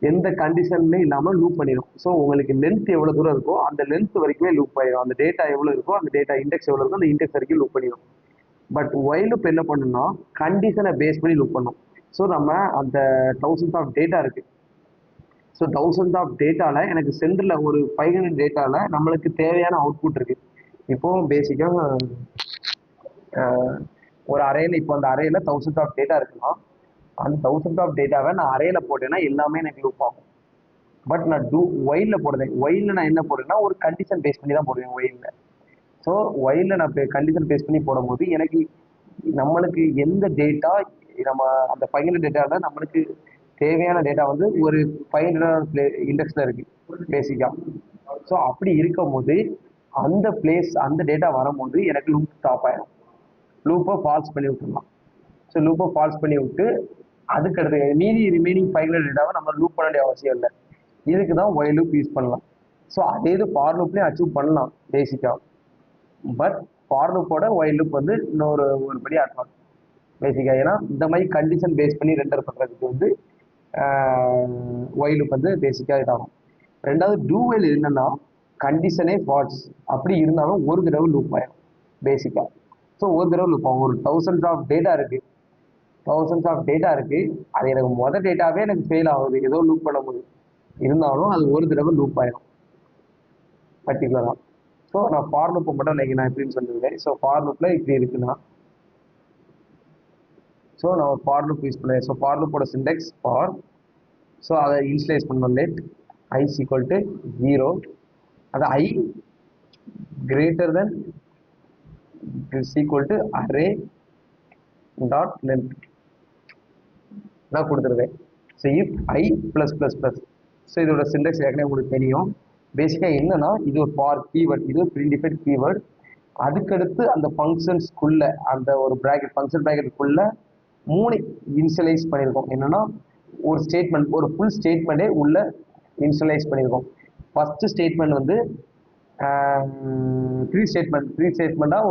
எந்த கண்டிஷன்மே இல்லாமல் லூப் பண்ணிடும். ஸோ உங்களுக்கு லென்த் எவ்வளோ தூரம் இருக்கோ அந்த லென்த் வரைக்குமே லூப் ஆயிடும். அந்த டேட்டா எவ்வளோ இருக்கோ அந்த டேட்டா இண்டெக்ஸ் எவ்வளோ இருக்கோ அந்த இண்டெக்ஸ் வரைக்கும் லூப் பண்ணிடும். பட் ஒயில் லூப் என்ன பண்ணணும்னா கண்டிஷனை பேஸ் பண்ணி லூப் பண்ணும். ஸோ நம்ம அந்த தௌசண்ட்ஸ் ஆஃப் டேட்டா இருக்கு. ஸோ தௌசண்ட்ஸ் ஆஃப் டேட்டாவில் எனக்கு சென்டரில் ஒரு 500 டேட்டாவில் நம்மளுக்கு தேவையான அவுட்புட் இருக்கு. இப்போ பேசிக்காக ஒரு அரேல இப்போ அந்த அரேல தௌசண்ட் ஆஃப் டேட்டா இருக்குன்னா அந்த தௌசண்ட் ஆஃப் டேட்டாவை நான் அரேல போட்டேன்னா எல்லாமே எனக்கு லூப் ஆகும். பட் நான் ஒயில்ல போடுறேன். ஒயில்ல நான் என்ன போடுறேன்னா ஒரு கண்டிஷன் பேஸ் பண்ணி தான் போடுவேன் ஒயில்ல. ஸோ ஒயில்ல நான் கண்டிஷன் பேஸ் பண்ணி போடும்போது எனக்கு நம்மளுக்கு எந்த டேட்டா நம்ம அந்த 500 டேட்டாவில் நம்மளுக்கு தேவையான டேட்டா வந்து ஒரு 500 இண்டெக்ஸ்ல இருக்கு பேசிக்கா. ஸோ அப்படி இருக்கும் போது அந்த பிளேஸ் அந்த டேட்டா வரும்போது எனக்கு லூப் ஸ்டாப் ஆயிடும். லூப்பை ஃபால்ஸ் பண்ணி விட்டுருலாம். ஸோ லூப்பை ஃபால்ஸ் பண்ணி விட்டு அதுக்கடுத்து மீதி ரிமைனிங் 500 டேட்டாவை நம்ம லூப் பண்ண வேண்டிய அவசியம் இல்லை. இதுக்கு தான் ஒயில் லூப் யூஸ் பண்ணலாம். ஸோ அதே இது ஃபார் லூப்லேயும் அச்சீவ் பண்ணலாம் பேசிக்காக. பட் ஃபார் லூப்போட ஒயில் லூப் வந்து இன்னொரு ஒரு படி அட்வான்ஸ் பேசிக்காக. ஏன்னா இந்த மாதிரி கண்டிஷன் பேஸ் பண்ணி ரெண்டர் பண்ணுறதுக்கு வந்து ஒயில் லூப் வந்து பேசிக்காக இதாகும். ரெண்டாவது டூ ஒயில் என்னன்னா கண்டிஷனே ஃபால்ஸ் அப்படி இருந்தாலும் ஒரு தடவை லூப் ஆயிடும் பேசிக்காக. ஸோ ஒரு தடவை லூப் ஆகும். ஒரு தௌசண்ட்ஸ் ஆஃப் டேட்டா இருக்கு, தௌசண்ட்ஸ் ஆஃப் டேட்டா இருக்கு. அது எனக்கு மொதல் டேட்டாவே எனக்கு ஃபெயில் ஆகுது ஏதோ லூப் பண்ணும்போது, இருந்தாலும் அது ஒரு தடவை லூப் ஆயிடும் பர்டிகுலராக. ஸோ நான் ஃபார் லூப்பை மட்டும் நான் எப்படின்னு சொல்லியிருக்கேன். ஸோ ஃபார் லூப்ல இப்படி இருக்குன்னா ஸோ நான் ஃபார் லூப் யூஸ் பண்ணுவேன். ஸோ ஃபார் லூப்போட சிண்டெக்ஸ் ஃபார். ஸோ அதை இனிஷியலைஸ் பண்ணணும். Let i equal to 0. அது i greater than is equal to array dot length நான் கொடுத்துருவேன். So if i plus plus plus. So இதோட சிண்டெக்ஸ் ஏற்கனவே உங்களுக்கு தெரியும். பேசிக்காக என்னன்னா இது ஒரு ஃபார் கீவேர்ட், இது ப்ரீடிஃபைட் கீவேர்ட். அதுக்கடுத்து அந்த ஃபங்க்ஷன்ஸ்குள்ள அந்த ஒரு ப்ராக்கெட் ஃபங்க்ஷன் ப்ராக்கெட்டுக்குள்ள 3 இனிஷியலைஸ் பண்ணியிருக்கோம். என்னன்னா ஒரு ஸ்டேட்மெண்ட், ஒரு ஃபுல் ஸ்டேட்மெண்ட்டே உள்ள இனிஷியலைஸ் பண்ணியிருக்கோம். ஃபர்ஸ்ட் ஸ்டேட்மெண்ட் வந்து த்ரீ ஸ்டேட்மெண்ட்டாக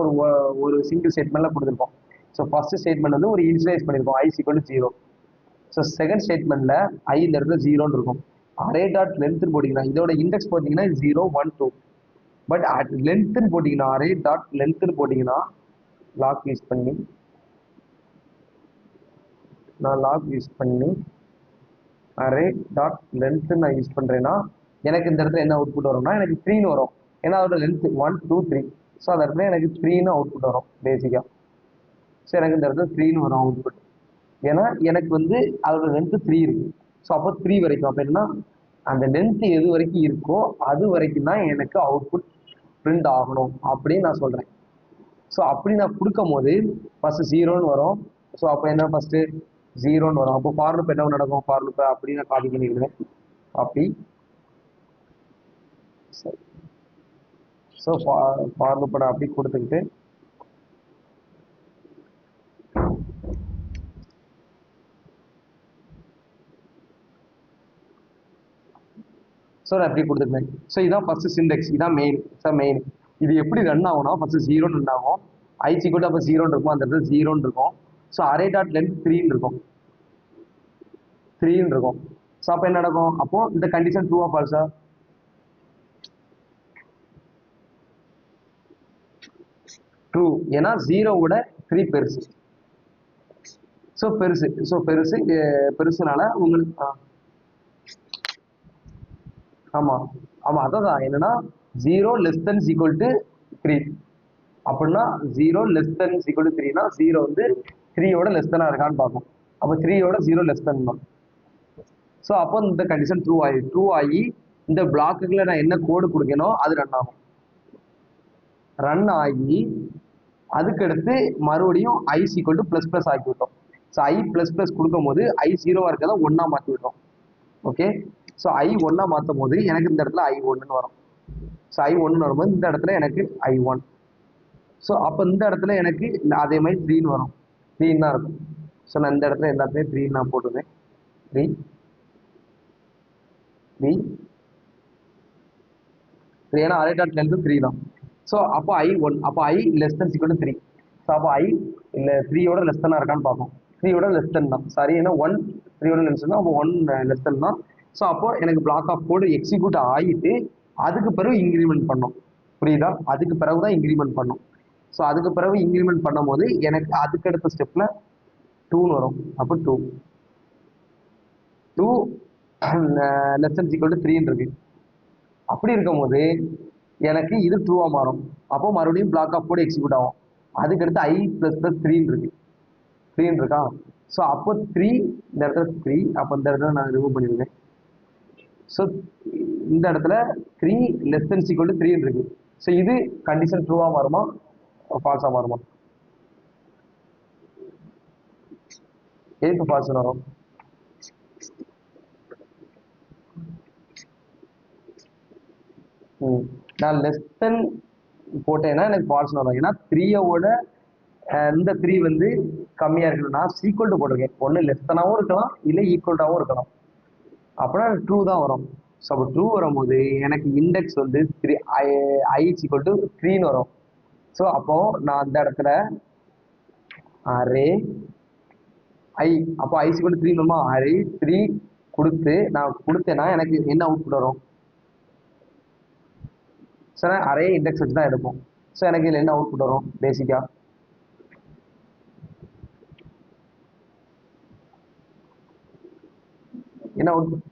ஒரு சிங்கிள் ஸ்டேட்மெண்ட்டில் கொடுத்துருக்கோம். ஸோ ஃபர்ஸ்ட் ஸ்டேட்மெண்ட் வந்து ஒரு இனிஷியலைஸ் பண்ணியிருக்கோம் ஐ ஈக்குவல் டு 0. ஸோ செகண்ட் ஸ்டேட்மெண்ட்டில் ஐ இந்த இடத்துல 0ன்னு இருக்கும். அரே டாட் லென்த்னு போட்டிங்கன்னா இதோட இண்டெக்ஸ் போட்டிங்கன்னா 0 1 2. பட் லென்த்னு போட்டிங்கன்னா அரே டாட் லென்த்னு போட்டிங்கன்னா லாக் யூஸ் பண்ணி அரே டாட் லென்த் நான் யூஸ் பண்ணுறேன்னா எனக்கு இந்த இடத்துல என்ன அவுட்புட் வரும்னா எனக்கு 3ன்னு வரும். ஏன்னா அதோட லென்த் 1 2 3. ஸோ அந்த இடத்துல எனக்கு 3ன்னு அவுட்புட் வரும் பேசிக்காக. ஸோ எனக்கு இந்த இடத்துல 3ன்னு வரும் அவுட்புட். ஏன்னா எனக்கு வந்து அதோட லென்த் 3 இருக்கு. ஸோ அப்போ 3 வரைக்கும் அப்போ என்னன்னா அந்த லென்த் எது வரைக்கும் இருக்கோ அது வரைக்கும் தான் எனக்கு அவுட்புட் பிரிண்ட் ஆகணும் அப்படின்னு நான் சொல்கிறேன். ஸோ அப்படி நான் கொடுக்கும் போது ஃபர்ஸ்ட் 0ன்னு வரும். ஸோ அப்போ என்ன ஃபர்ஸ்ட் 0ன்னு வரும். அப்போ ஃபார் லூப் என்ன நடக்கும், ஃபார் லூப் அப்படி நான் காப்பி பண்ணிடுவேன். காப்பி. ஸோ ஃபார் லூப்பை நான் அப்படி கொடுத்துக்கிட்டு ஸோ நான் எப்படி கொடுத்துருக்கேன். ஸோ இதான் ஃபர்ஸ்ட் சிண்டெக்ஸ், இதான் மெயின். சார் மெயின் இது எப்படி ரன் ஆகும்னா ஃபர்ஸ்ட் 0ன்னு ரன் ஆகும். i is equal to அப்போ 0 இருக்கும், அந்த இடத்துல 0 இருக்கும். ஸோ அரே டாட் லென்த் 3 இருக்கும், 3 இருக்கும். ஸோ அப்போ என்ன நடக்கும்? அப்போ இந்த கண்டிஷன் ட்ரூவா ஃபால்ஸா? ட்ரூ. ஏன்னா 0 3 பெருசு. ஸோ பெருசு, பெருசுனால உங்களுக்கு ஆமாம் ஆமாம் அதான் என்னன்னா 0 லெஸ் தென் ஈக்குவல் டு 3 அப்படின்னா 0 லெஸ் தென் ஈக்குவல் டு 3னா 0 வந்து 3யோட லெஸ் தெனா இருக்கான்னு பார்ப்போம். அப்போ 3யோட 0 லெஸ் தென் தான். ஸோ அப்போ இந்த கண்டிஷன் ட்ரூ ஆகி இந்த பிளாக்குக்குள்ள நான் என்ன கோடு கொடுக்கணும் அது ரன் ஆகும். ரன் ஆகி அதுக்கடுத்து மறுபடியும் ஐ ஈக்குவல் டு ப்ளஸ் ப்ளஸ் ஆக்கி விட்டோம். ஸோ ஐ ப்ளஸ் ப்ளஸ் கொடுக்கும் போது ஐ 0வா இருக்கிறத 1ஆ மாற்றி விட்டோம். ஓகே. ஸோ ஐ 1ஆ மாற்றும் போது எனக்கு இந்த இடத்துல i1ன்னு வரும். ஸோ i1 வரும்போது இந்த இடத்துல எனக்கு i1. ஸோ அப்போ இந்த இடத்துல எனக்கு அதே மாதிரி 3ன்னு வரும், 3 தான் இருக்கும். ஸோ நான் இந்த இடத்துல எல்லாத்துலேயும் 3 நான் போட்டுருவேன். 3 3 3 ஏன்னா அரே டாட் லென்த் 3 தான். ஸோ அப்போ i1 அப்போ i less then equal to 3. So அப்போ i இல்லை 3யோட லெஸ் தென்னாக இருக்கான்னு பார்ப்போம். 3யோட லெஸ் தென் தான். சாரி, ஏன்னா 1 3யோட லெஸ் தான், அப்போ 1 லெஸ் தென் தான். ஸோ அப்போ எனக்கு பிளாக் ஆஃப் கோடு எக்ஸிக்யூட் ஆகிட்டு அதுக்கு பிறகு இன்க்ரிமெண்ட் பண்ணோம். புரியுதா? அதுக்கு பிறகு தான் இன்க்ரிமெண்ட் பண்ணோம். ஸோ அதுக்கு பிறகு இன்க்ரிமெண்ட் பண்ணும்போது எனக்கு அதுக்கடுத்த ஸ்டெப்பில் 2ன்னு வரும். அப்போ 2 லெஸ் தென் ஈக்குவல் டு 3ன்னு இருக்கு. அப்படி இருக்கும்போது எனக்கு இது ட்ரூவா மாறும். அப்போ மறுபடியும் பிளாக் ஆஃப் கோடு எக்ஸிக்யூட் ஆகும். அதுக்கடுத்து i ப்ளஸ் ப்ளஸ் 3ன்னு இருக்கு, 3ன்னு இருக்கா? ஸோ அப்போ 3 இந்த இடத்துல 3, அப்போ இந்த இடத்துல நான் ரிமூவ் பண்ணிடுவேன். ஸோ இந்த இடத்துல 3 லெஸ் தென் ஈக்குவல் டு 3ன்னு இருக்கு. ஸோ இது கண்டிஷன் ட்ரூவா மாறுமா ஃபால்ஸா மாறுமா? எதுக்கு ஃபால்ஸ் வரும்? நான் லெஸ் தென் போட்டேன்னா எனக்கு ஃபால்ஸ் வரும். ஏன்னா 3யோட இந்த 3 வந்து கம்மியாக இருக்கணும். நான் ஈக்குவல் டு போட்டிருக்கேன். ஒன்று லெஸ் தெனாகவும் இருக்கலாம், இல்லை ஈக்குவல்டாகவும் இருக்கலாம். அப்படின்னா ட்ரூ தான் வரும். ஸோ அப்போ ட்ரூ வரும்போது எனக்கு இண்டெக்ஸ் வந்து 3 i ஈக்குவல் டு 3ன்னு வரும். ஸோ அப்போ நான் அந்த இடத்துல அரே ஐ, அப்போ i ஈக்குவல் டு 3 வருமா? அரே 3 கொடுத்து நான் கொடுத்தேன்னா எனக்கு என்ன அவுட்புட் வரும்? ஸோ அரே இண்டெக்ஸ் வச்சு தான் எடுப்போம். ஸோ எனக்கு இதில் என்ன அவுட்புட் வரும்? பேசிக்காக என்ன அவுட்புட்?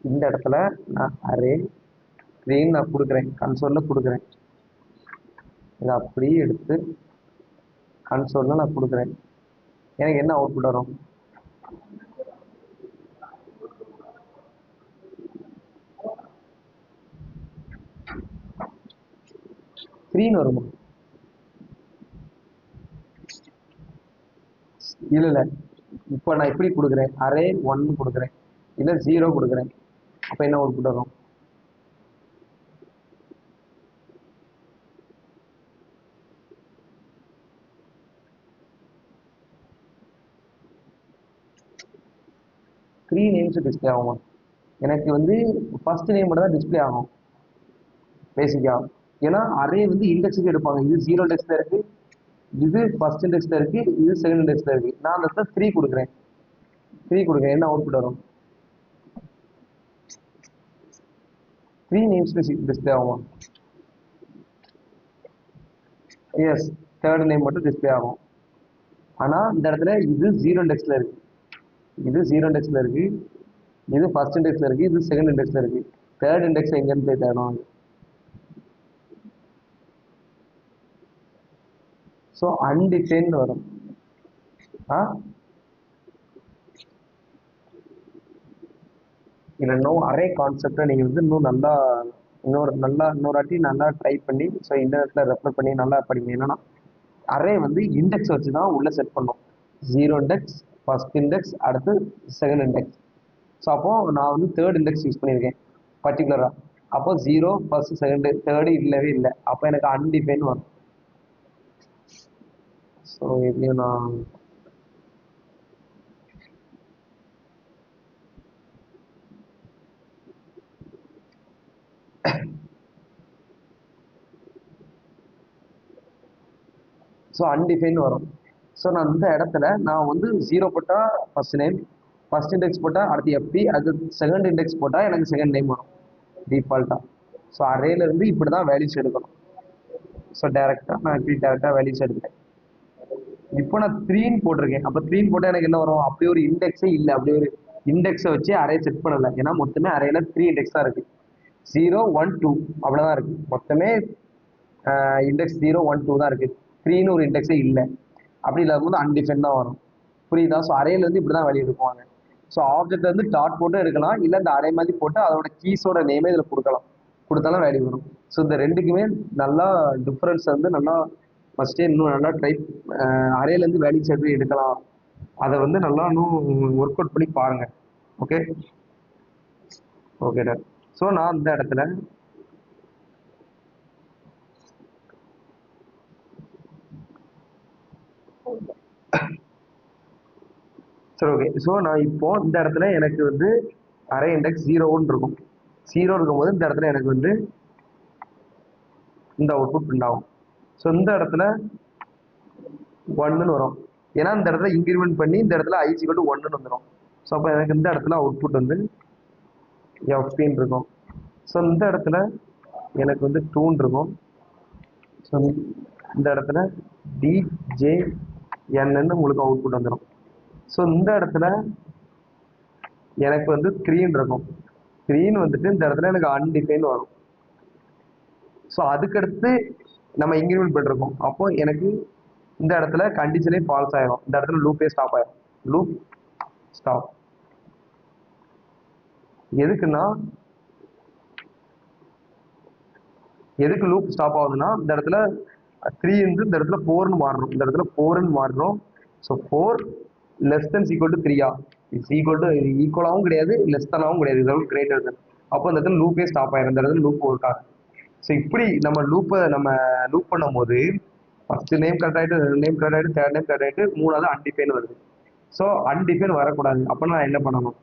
இந்த இடத்துல நான் அரே 3 நான் கொடுக்குறேன், கன்சோலில் கொடுக்குறேன். இதை அப்படியே எடுத்து கன்சோலில் நான் கொடுக்குறேன். எனக்கு என்ன அவுட்புட் வரும்? த்ரீன்னு வருமா? இல்லை இல்லை, இப்போ நான் எப்படி கொடுக்குறேன்? அரே 1 கொடுக்குறேன், இல்லை 0 கொடுக்குறேன். அப்போ என்ன அவுட்புட் வரும்? த்ரீ நேம்ஸ் டிஸ்பிளே ஆகுமா? எனக்கு வந்து ஃபர்ஸ்ட் நேம் மட்டும் தான் டிஸ்பிளே ஆகும் பேசிக்கா. ஏன்னா அரே வந்து இண்டெக்ஸுக்கு எடுப்பாங்க. இது 0 இண்டெக்ஸ்ல இருக்கு, இது ஃபர்ஸ்ட் இண்டெக்ஸ்ல இருக்கு, இது செகண்ட் இண்டெக்ஸ்ல இருக்கு. நான் அந்த இடத்துல 3 கொடுக்குறேன், 3 கொடுக்குறேன். என்ன அவுட்புட் வரும்? 3 நேம்ஸ் டிஸ்பிளே ஆகுமா? எஸ், தேர்ட் நேம் மட்டும் டிஸ்பிளே ஆகும். ஆனால் இந்த இடத்துல இது 0 இண்டெக்ஸ்ல இருக்கு, இது 0 இண்டெக்ஸ்ல இருக்கு, இது ஃபர்ஸ்ட் இண்டெக்ஸ்ல இருக்கு, இது செகண்ட் இண்டெக்ஸ்ல இருக்கு. தேர்ட் இண்டெக்ஸ் எங்கன்னு போய் தேடணும். ஸோ அன்டிஃபைன்டு வரும். இல்லை நோ அரே கான்செப்டை நீங்கள் வந்து இன்னும் நல்லா இன்னொரு வாட்டி நல்லா ட்ரை பண்ணி ஸோ இன்டர்நெட்டில் ரெஃபர் பண்ணி நல்லா படிங்க. என்னன்னா அரே வந்து இண்டெக்ஸ் வச்சு தான் உள்ளே செட் பண்ணோம். 0 இண்டெக்ஸ், ஃபர்ஸ்ட் இண்டெக்ஸ், அடுத்து செகண்ட் இண்டெக்ஸ். ஸோ அப்போது நான் வந்து தேர்ட் இண்டெக்ஸ் யூஸ் பண்ணியிருக்கேன் பர்டிகுலராக. அப்போ 0 ஃபர்ஸ்ட் செகண்டு தேர்டு இல்லவே இல்லை. அப்போ எனக்கு அன்டிஃபைன் வரும். ஸோ எப்படியும் நான் ஸோ அன்டிஃபைன் வரும். ஸோ நான் இந்த இடத்துல நான் வந்து 0 போட்டால் ஃபர்ஸ்ட் நேம், ஃபர்ஸ்ட் இண்டெக்ஸ் போட்டால் அடுத்து எஃப்பி, அது செகண்ட் இண்டெக்ஸ் போட்டால் எனக்கு செகண்ட் நேம் வரும் டிஃபால்ட்டாக. ஸோ அரேலேருந்து இப்படி தான் வேல்யூஸ் எடுக்கணும். ஸோ டேரெக்டாக நான் இப்படி டேரெக்டாக வேல்யூஸ் எடுத்துட்டேன். இப்போ நான் 3ன்னு போட்டிருக்கேன். அப்போ 3ன்னு போட்டால் எனக்கு என்ன வரும்? அப்படி ஒரு இண்டெக்ஸே இல்லை. அப்படி ஒரு இண்டெக்ஸை வச்சு அரே செட் பண்ணலை. ஏன்னா மொத்தமே அரேல 3 இண்டெக்ஸ் தான் இருக்குது. 0 1 2 அவ்வளோதான் இருக்குது. மொத்தமே இண்டெக்ஸ் 0 1 2 தான் இருக்குது. 3ன்னு ஒரு இண்டெக்ஸே இல்லை. அப்படி இல்லாதபோது அன்டிஃபைன் தான் வரும். புரியுதா? ஸோ அரேலேருந்து இப்படி தான் வெளியே எடுக்குவாங்க. ஸோ ஆப்ஜெக்ட் வந்து டாட் போட்டு எடுக்கலாம், இல்லை இந்த அரே மாதிரி போட்டு அதோட கீஸோட நேமே இதில் கொடுத்தாலும் வேல்யூ வரும். ஸோ இந்த ரெண்டுக்குமே நல்லா டிஃப்ரென்ஸ் வந்து நல்லா ஃபஸ்ட்டே இன்னும் நல்லா ட்ரை அரேலேருந்து வேல்யூஸ் எப்படி எடுக்கலாம் அதை வந்து நல்லா இன்னும் ஒர்க் அவுட் பண்ணி பாருங்கள். Okay okay dot. ஸோ நான் இந்த இடத்துல சரி ஓகே. ஸோ நான் இப்போ இந்த இடத்துல எனக்கு வந்து அரே இண்டெக்ஸ் 0 இருக்கும். 0 இருக்கும்போது இந்த இடத்துல எனக்கு வந்து இந்த அவுட்புட் பிரிண்ட் ஆகும். ஸோ இந்த இடத்துல 1ன்னு வரும். ஏன்னா இந்த இடத்துல இன்க்ரிமெண்ட் பண்ணி இந்த இடத்துல i = 1ன்னு வந்துடும். ஸோ அப்போ எனக்கு இந்த இடத்துல அவுட்புட் வந்து எஃப்பின்னு இருக்கும். ஸோ இந்த இடத்துல எனக்கு வந்து 2ன்னு இருக்கும். ஸோ இந்த இடத்துல DJNன்னு உங்களுக்கு அவுட்புட் வந்துடும். ஸோ இந்த இடத்துல எனக்கு வந்து 3ன்னு இருக்கும். 3ன்னு வந்துட்டு இந்த இடத்துல எனக்கு அன்டிஃபைன் வரும். ஸோ அதுக்கடுத்து நம்ம இன்க்ரிமெண்ட் பண்ணிருக்கோம். அப்போ எனக்கு இந்த இடத்துல கண்டிஷனே ஃபால்ஸ் ஆயிரும். இந்த இடத்துல லூப்பே ஸ்டாப் ஆயிரும். லூப் ஸ்டாப் எதுக்குன்னா, எதுக்கு லூப் ஸ்டாப் ஆகுதுன்னா இந்த இடத்துல 3 இருந்து இந்த இடத்துல 4ன்னு மாறணும். இந்த இடத்துல 4ன்னு மாறணும். So 4 less than equal to 3 ஈக்குவலாகவும் கிடையாது, லெஸ் தானாகவும் கிடையாது, இதோட கிரேட்டர் தென். அப்போ இந்த இடத்துல லூப்பே ஸ்டாப் ஆயிரும். இந்த இடத்துல லூப் ஒர்க் ஆகும். ஸோ இப்படி நம்ம லூப் பண்ணும்போது ஃபர்ஸ்ட் நேம் கரெக்ட் ஆகிட்டு, நேம் கரெக்ட் ஆகிட்டு, தேர்ட் நேம் கரெக்ட் ஆகிட்டு, மூணாவது அன்டிஃபைன் வருது. ஸோ அன்டிஃபைன் வரக்கூடாது. அப்போ நான் என்ன பண்ணணும்?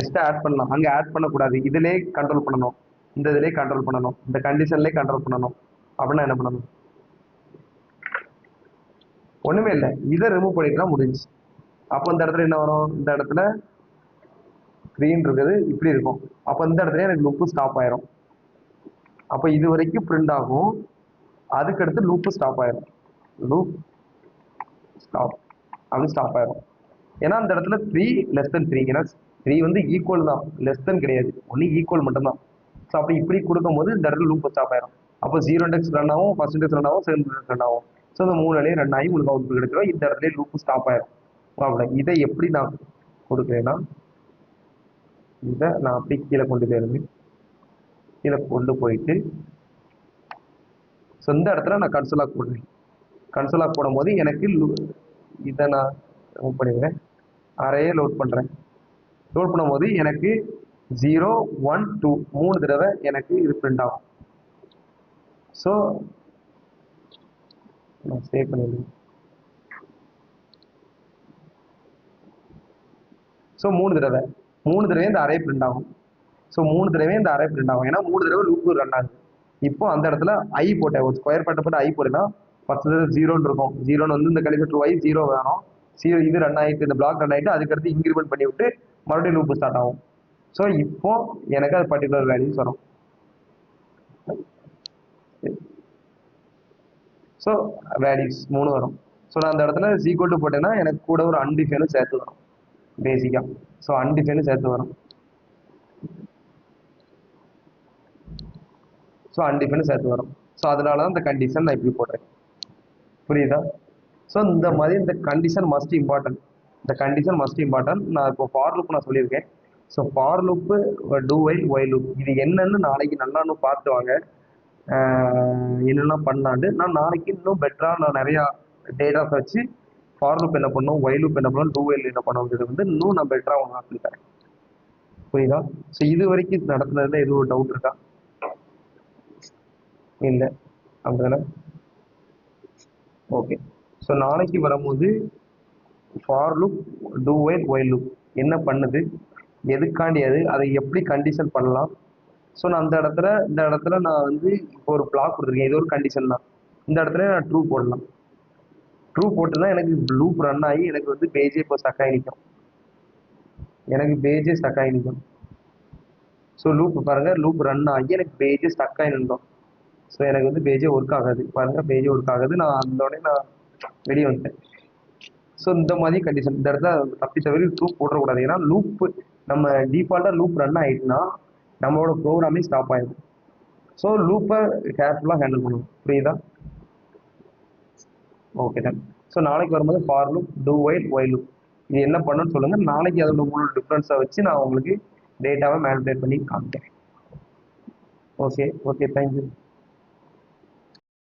எக்ஸ்ட்ரா ஆட் பண்ணலாம். அங்கே ஆட் பண்ணக்கூடாது. இதிலே கண்ட்ரோல் பண்ணணும், இந்த இதிலே கண்ட்ரோல் பண்ணணும், இந்த கண்டிஷன்லேயே கண்ட்ரோல் பண்ணணும். அப்படின்னா என்ன பண்ணணும்? ஒன்றுமே இல்லை, இதை ரிமூவ் பண்ணிட்டுனா முடிஞ்சு. அப்போ இந்த இடத்துல என்ன வரும்? இந்த இடத்துல ஸ்க்ரீன் இருக்குது, இப்படி இருக்கும். அப்போ இந்த இடத்துல எனக்கு லூப்பு ஸ்டாப் ஆயிரும். அப்போ இது வரைக்கும் பிரிண்ட் ஆகும், அதுக்கடுத்து லூப்பு ஸ்டாப் ஆயிரும். லூப் ஸ்டாப் அப்படி ஸ்டாப் ஆயிரும். ஏன்னா இந்த இடத்துல 3 less than 3, ஏன்னா 3 வந்து ஈக்குவல் தான், லெஸ் தென் கிடையாது, ஒன்லி ஈக்குவல் மட்டும்தான். ஸோ அப்படி இப்படி கொடுக்கும்போது இந்த இடத்துல லூப் ஸ்டாப் ஆயிரும். அப்போ 0 இண்டெக்ஸ் ரன் ஆகும், ஃபர்ஸ்ட் இண்டெக்ஸ் ரன் ஆகும், செகண்ட் இண்டெக்ஸ் ரன் ஆகும். ஸோ இந்த 3 நிலையும் ரன் ஆகி உங்களுக்கு அவுட்புட் கிடைச்சிடும். இந்த இடத்துல லூப் ஸ்டாப் ஆயிரும். ப்ராப்ளம். இதை எப்படி நான் கொடுக்குறேன்னா, இதை நான் அப்படி கீழே கொண்டு போயிருந்தேன். கீழே கொண்டு போயிட்டு ஸோ இந்த இடத்துல நான் கன்சோலாக போடுறேன். கன்சோலாக போடும்போது எனக்கு இதை நான் மூவ் பண்ணிடுறேன். அரேயை லோட் பண்ணுறேன். லோட் பண்ணும்போது எனக்கு 0 1 2 3 தடவை எனக்கு இது பிரிண்ட் ஆகும். ஸோ நான் சேவ் பண்ணிடுறேன். ஸோ 3 தடவை இந்த அரே பிரிண்ட் ஆகும். ஸோ 3 தடவை இந்த அரே பிரிண்ட் ஆகும். ஏன்னா 3 தடவை லூப் ரன் ஆகுது. இப்போ அந்த இடத்துல ஐ போட்டேன், ஒரு ஸ்கொயர் போட்டு ஐ போட்டேன்னா ஃபர்ஸ்ட் 0ன்னு இருக்கும். 0ன்னு வந்து இந்த கண்டிஷன் ட்ரூ ஆகி 0 வேணும். இது ரன் ஆகிட்டு, இந்த பிளாக் ரன் ஆகிட்டு, அதுக்கடுத்து இன்க்ரிமெண்ட் பண்ணி விட்டு மறுபடியும் லூப் ஸ்டார்ட் ஆகும். ஸோ இப்போ எனக்கு அது பர்டிகுலர் வேல்யூஸ் வரும். ஸோ வேல்யூஸ் 3 வரும். ஸோ நான் அந்த இடத்துல ஈக்குவல் டு போட்டேன்னா எனக்கு கூட ஒரு அன்டிஃபைனும் சேர்த்து வரும் பேசிக்காக. ஸோ அன்டிஃபைனும் சேர்த்து வரும். ஸோ அன்டிஃபைனும் சேர்த்து வரும். ஸோ அதனால தான் இந்த கண்டிஷன் நான் இப்படி போடுறேன். புரியுதா? ஸோ இந்த மாதிரி இந்த கண்டிஷன் மஸ்ட் இம்பார்ட்டன்ட். இந்த கண்டிஷன் மஸ்ட் இம்பார்ட்டன்ட். நான் இப்போ ஃபார் லூப் நான் சொல்லியிருக்கேன். So for loop, do while, while loop, இது என்னன்னு நாளைக்கு நல்லா இன்னும் பார்த்து வாங்க. என்னெல்லாம் பண்ணலான்ட்டு நான் நாளைக்கு இன்னும் பெட்டராக நான் நிறையா டேட்டாஸ் வச்சு ஃபார் லூப் என்ன பண்ணணும், ஒயில் லூப் என்ன பண்ணணும், டூ வைல் என்ன பண்ணணுங்கிறது வந்து இன்னும் நான் பெட்டராக உங்களுக்கு நான் சொல்லித்தரேன். புரியுதா? ஸோ இது வரைக்கும் நடத்துனதுல எதுவும் ஒரு டவுட் இருக்கா? இல்லை அப்படிதானே? ஓகே. ஸோ நாளைக்கு வரும்போது for loop, do while, while loop என்ன பண்ணுது, எதுக்காண்டி அது அதை எப்படி கண்டிஷன் பண்ணலாம். ஸோ நான் இந்த இடத்துல நான் வந்து இப்போ ஒரு பிளாக் கொடுத்துருக்கேன், இது ஒரு கண்டிஷன் தான். இந்த இடத்துல நான் ட்ரூ போடலாம். ட்ரூ போட்டுனா எனக்கு லூப் ரன் ஆகி எனக்கு வந்து பேஜே இப்போ ஸ்டக் ஆகி நிற்கும். எனக்கு பேஜே ஸ்டக் ஆகி நிற்கும். ஸோ லூப் பாருங்க, லூப் ரன் ஆகி எனக்கு பேஜே ஸ்டக் ஆகி நின்றோம். ஸோ எனக்கு வந்து பேஜே ஒர்க் ஆகாது. பாருங்க பேஜே ஒர்க் ஆகாது. நான் அதோடனே நான் வெளியே வந்துட்டேன். ஸோ இந்த மாதிரி கண்டிஷன் இந்த இடத்துல தப்பி தவிர லூப் போடக்கூடாது. ஏன்னா லூப் நம்ம டிஃபால்ட்டாக லூப் ரன் ஆகிட்டுனா நம்மளோட ப்ரோக்ராமே ஸ்டாப் ஆகிடும். ஸோ லூப்பை கேர்ஃபுல்லாக ஹேண்டில் பண்ணணும். புரியுதா? Okay done. ஸோ நாளைக்கு வரும்போது for loop, do while, while loop இது என்ன பண்ணணும்னு சொல்லுங்கள். நாளைக்கு அதோட 3 டிஃப்ரென்ஸை வச்சு நான் உங்களுக்கு டேட்டாவை மேனிபுலேட் பண்ணி காமிக்கிறேன். Okay okay, thank you.